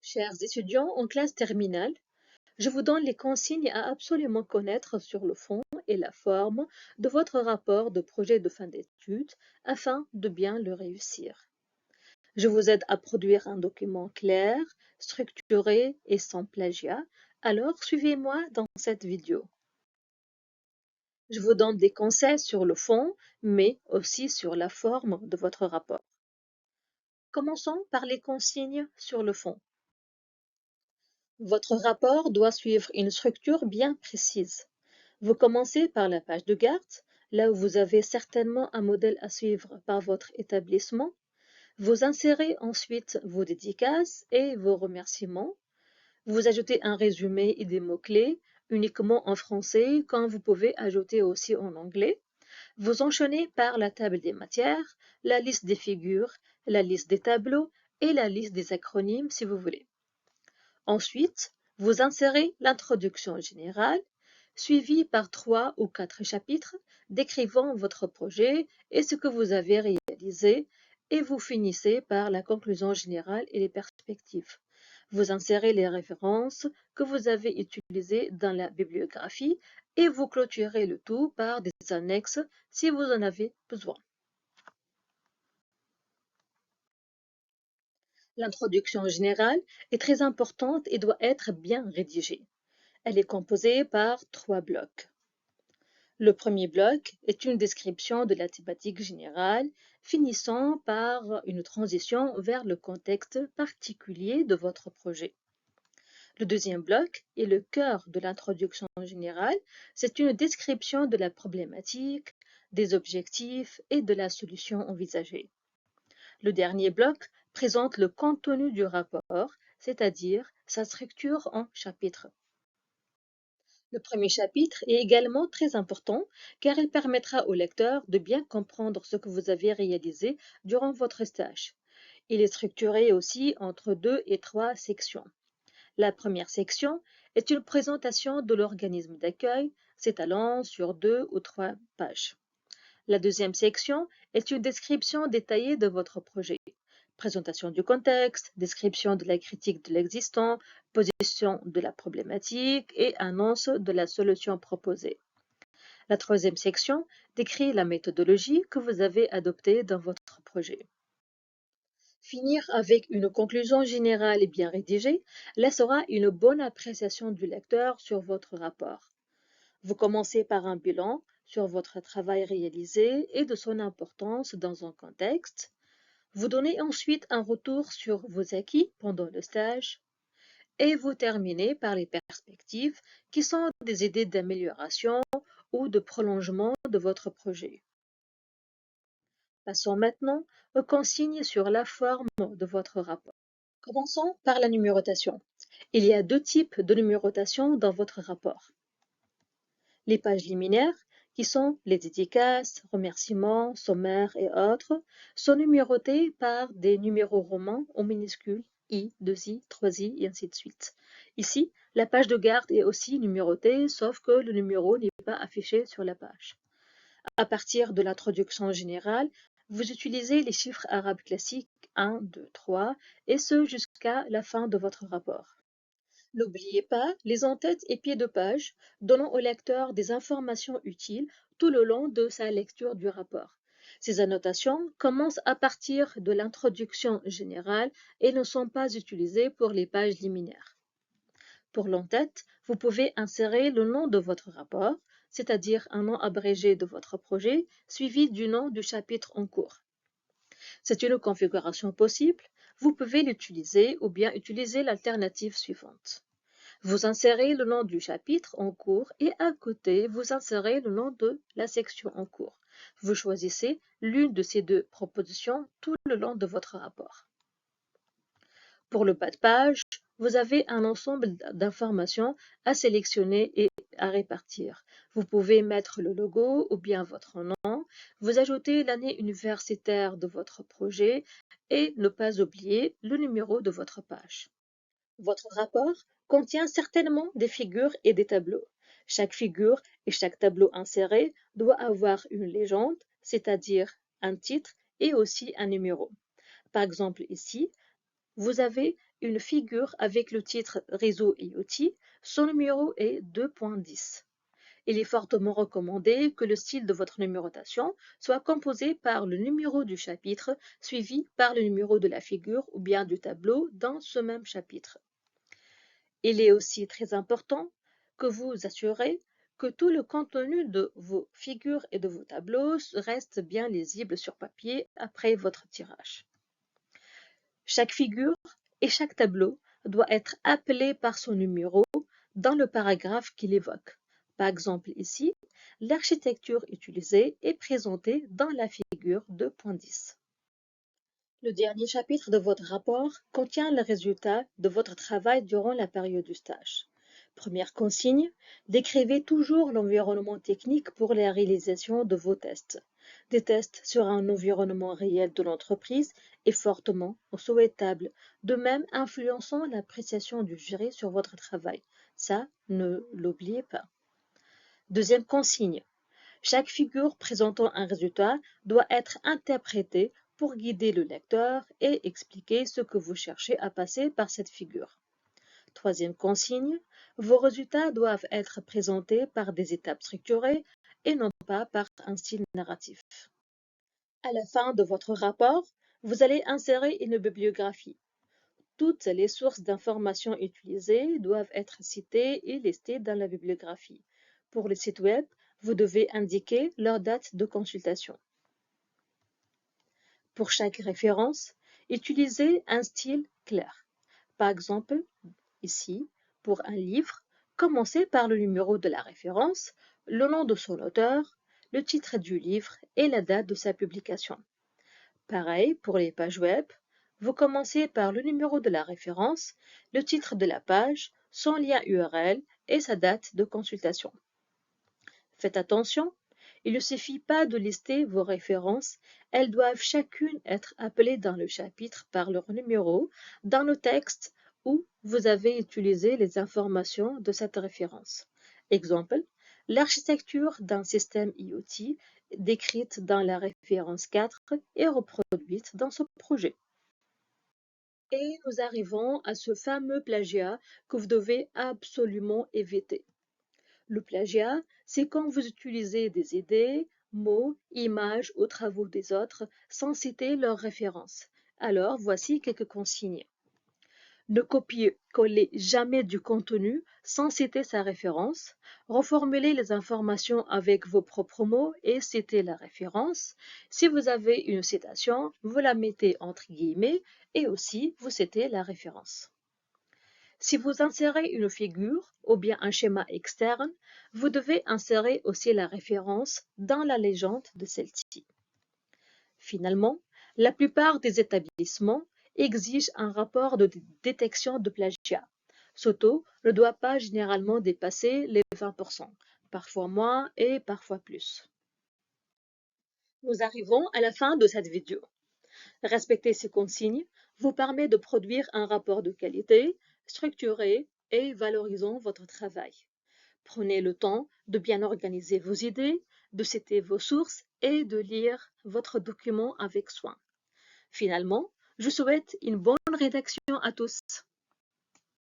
Chers étudiants en classe terminale, je vous donne les consignes à absolument connaître sur le fond et la forme de votre rapport de projet de fin d'études afin de bien le réussir. Je vous aide à produire un document clair, structuré et sans plagiat, alors suivez-moi dans cette vidéo. Je vous donne des conseils sur le fond, mais aussi sur la forme de votre rapport. Commençons par les consignes sur le fond. Votre rapport doit suivre une structure bien précise. Vous commencez par la page de garde, là où vous avez certainement un modèle à suivre par votre établissement. Vous insérez ensuite vos dédicaces et vos remerciements. Vous ajoutez un résumé et des mots-clés, uniquement en français, quand vous pouvez ajouter aussi en anglais. Vous enchaînez par la table des matières, la liste des figures, la liste des tableaux et la liste des acronymes si vous voulez. Ensuite, vous insérez l'introduction générale, suivie par 3 ou 4 chapitres décrivant votre projet et ce que vous avez réalisé, et vous finissez par la conclusion générale et les perspectives. Vous insérez les références que vous avez utilisées dans la bibliographie et vous clôturez le tout par des annexes si vous en avez besoin. L'introduction générale est très importante et doit être bien rédigée. Elle est composée par 3 blocs. Le premier bloc est une description de la thématique générale, finissant par une transition vers le contexte particulier de votre projet. Le deuxième bloc est le cœur de l'introduction générale. C'est une description de la problématique, des objectifs et de la solution envisagée. Le dernier bloc présente le contenu du rapport, c'est-à-dire sa structure en chapitres. Le premier chapitre est également très important car il permettra au lecteur de bien comprendre ce que vous avez réalisé durant votre stage. Il est structuré aussi entre 2 et 3 sections. La première section est une présentation de l'organisme d'accueil s'étalant sur 2 ou 3 pages. La deuxième section est une description détaillée de votre projet. Présentation du contexte, description de la critique de l'existant, position de la problématique et annonce de la solution proposée. La troisième section décrit la méthodologie que vous avez adoptée dans votre projet. Finir avec une conclusion générale et bien rédigée laissera une bonne appréciation du lecteur sur votre rapport. Vous commencez par un bilan sur votre travail réalisé et de son importance dans un contexte. Vous donnez ensuite un retour sur vos acquis pendant le stage et vous terminez par les perspectives qui sont des idées d'amélioration ou de prolongement de votre projet. Passons maintenant aux consignes sur la forme de votre rapport. Commençons par la numérotation. Il y a 2 types de numérotation dans votre rapport. Les pages liminaires, qui sont les dédicaces, remerciements, sommaires et autres, sont numérotées par des numéros romains en minuscules I, 2i, 3i et ainsi de suite. Ici, la page de garde est aussi numérotée, sauf que le numéro n'est pas affiché sur la page. À partir de l'introduction générale, vous utilisez les chiffres arabes classiques 1, 2, 3, et ce jusqu'à la fin de votre rapport. N'oubliez pas les en-têtes et pieds de page, donnant au lecteur des informations utiles tout le long de sa lecture du rapport. Ces annotations commencent à partir de l'introduction générale et ne sont pas utilisées pour les pages liminaires. Pour l'en-tête, vous pouvez insérer le nom de votre rapport, c'est-à-dire un nom abrégé de votre projet, suivi du nom du chapitre en cours. C'est une configuration possible, vous pouvez l'utiliser ou bien utiliser l'alternative suivante. Vous insérez le nom du chapitre en cours et à côté, vous insérez le nom de la section en cours. Vous choisissez l'une de ces 2 propositions tout le long de votre rapport. Pour le bas de page, vous avez un ensemble d'informations à sélectionner et à répartir. Vous pouvez mettre le logo ou bien votre nom, vous ajoutez l'année universitaire de votre projet et ne pas oublier le numéro de votre page. Votre rapport contient certainement des figures et des tableaux. Chaque figure et chaque tableau inséré doit avoir une légende, c'est-à-dire un titre et aussi un numéro. Par exemple ici, vous avez une figure avec le titre Réseau IoT, son numéro est 2.10. Il est fortement recommandé que le style de votre numérotation soit composé par le numéro du chapitre suivi par le numéro de la figure ou bien du tableau dans ce même chapitre. Il est aussi très important que vous assurez que tout le contenu de vos figures et de vos tableaux reste bien lisible sur papier après votre tirage. Chaque figure et chaque tableau doit être appelé par son numéro dans le paragraphe qu'il évoque. Par exemple ici, l'architecture utilisée est présentée dans la figure 2.10. Le dernier chapitre de votre rapport contient les résultats de votre travail durant la période du stage. Première consigne, décrivez toujours l'environnement technique pour la réalisation de vos tests. Des tests sur un environnement réel de l'entreprise est fortement souhaitable, de même influençant l'appréciation du jury sur votre travail. Ça, ne l'oubliez pas. Deuxième consigne, chaque figure présentant un résultat doit être interprétée pour guider le lecteur et expliquer ce que vous cherchez à passer par cette figure. Troisième consigne, vos résultats doivent être présentés par des étapes structurées et non pas par un style narratif. À la fin de votre rapport, vous allez insérer une bibliographie. Toutes les sources d'informations utilisées doivent être citées et listées dans la bibliographie. Pour les sites web, vous devez indiquer leur date de consultation. Pour chaque référence, utilisez un style clair. Par exemple, ici, pour un livre, commencez par le numéro de la référence, le nom de son auteur, le titre du livre et la date de sa publication. Pareil pour les pages web, vous commencez par le numéro de la référence, le titre de la page, son lien URL et sa date de consultation. Faites attention, il ne suffit pas de lister vos références, elles doivent chacune être appelées dans le chapitre par leur numéro, dans le texte où vous avez utilisé les informations de cette référence. Exemple, l'architecture d'un système IoT décrite dans la référence 4 et reproduite dans ce projet. Et nous arrivons à ce fameux plagiat que vous devez absolument éviter. Le plagiat, c'est quand vous utilisez des idées, mots, images ou travaux des autres sans citer leurs références. Alors, voici quelques consignes. Ne copiez-collez jamais du contenu sans citer sa référence. Reformulez les informations avec vos propres mots et citez la référence. Si vous avez une citation, vous la mettez entre guillemets et aussi vous citez la référence. Si vous insérez une figure ou bien un schéma externe, vous devez insérer aussi la référence dans la légende de celle-ci. Finalement, la plupart des établissements exigent un rapport de détection de plagiat. Ce taux ne doit pas généralement dépasser les 20%, parfois moins et parfois plus. Nous arrivons à la fin de cette vidéo. Respecter ces consignes vous permet de produire un rapport de qualité, structuré et valorisant votre travail. Prenez le temps de bien organiser vos idées, de citer vos sources et de lire votre document avec soin. Finalement, je souhaite une bonne rédaction à tous.